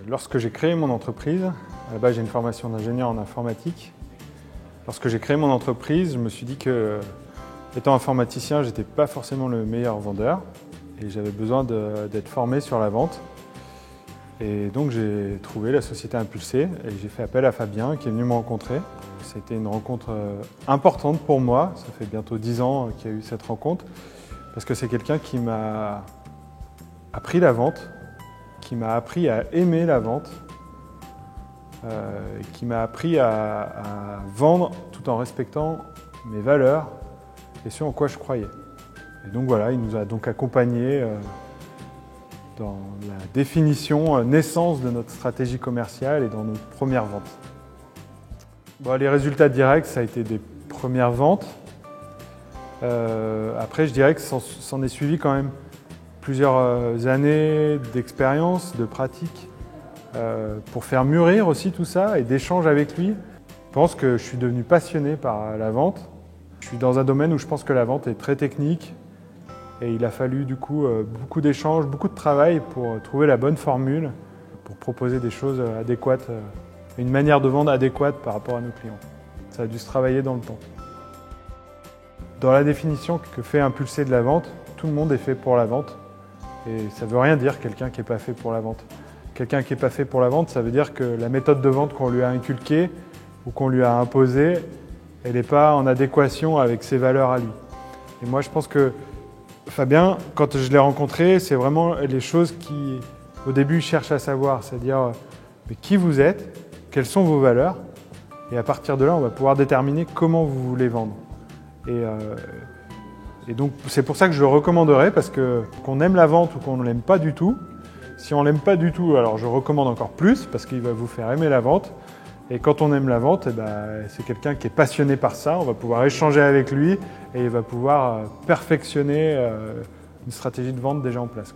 Lorsque j'ai créé mon entreprise, à la base j'ai une formation d'ingénieur en informatique. Lorsque j'ai créé mon entreprise, je me suis dit que, étant informaticien, je n'étais pas forcément le meilleur vendeur et j'avais besoin d'être formé sur la vente. Et donc j'ai trouvé la société Impulsé et j'ai fait appel à Fabien qui est venu me rencontrer. C'était une rencontre importante pour moi, ça fait bientôt 10 ans qu'il y a eu cette rencontre, parce que c'est quelqu'un qui m'a appris la vente, qui m'a appris à aimer la vente, qui m'a appris à vendre tout en respectant mes valeurs et ce en quoi je croyais. Et donc voilà, il nous a donc accompagnés dans la définition, naissance de notre stratégie commerciale et dans nos premières ventes. Bon, les résultats directs, ça a été des premières ventes. Après, je dirais que s'en est suivi quand même plusieurs années d'expérience, de pratique, pour faire mûrir aussi tout ça et d'échanges avec lui. Je pense que je suis devenu passionné par la vente. Je suis dans un domaine où je pense que la vente est très technique et il a fallu du coup beaucoup d'échanges, beaucoup de travail pour trouver la bonne formule, pour proposer des choses adéquates, une manière de vendre adéquate par rapport à nos clients. Ça a dû se travailler dans le temps. Dans la définition que fait Impulsé de la vente, tout le monde est fait pour la vente. Et ça ne veut rien dire quelqu'un qui n'est pas fait pour la vente. Quelqu'un qui n'est pas fait pour la vente, ça veut dire que la méthode de vente qu'on lui a inculquée ou qu'on lui a imposée, elle n'est pas en adéquation avec ses valeurs à lui. Et moi, je pense que Fabien, quand je l'ai rencontré, c'est vraiment les choses qui, au début, cherchent à savoir, c'est-à-dire qui vous êtes, quelles sont vos valeurs, et à partir de là, on va pouvoir déterminer comment vous voulez vendre. Et donc, c'est pour ça que je le recommanderais, parce que qu'on aime la vente ou qu'on ne l'aime pas du tout, si on ne l'aime pas du tout, alors je recommande encore plus, parce qu'il va vous faire aimer la vente. Et quand on aime la vente, c'est quelqu'un qui est passionné par ça, on va pouvoir échanger avec lui et il va pouvoir perfectionner une stratégie de vente déjà en place.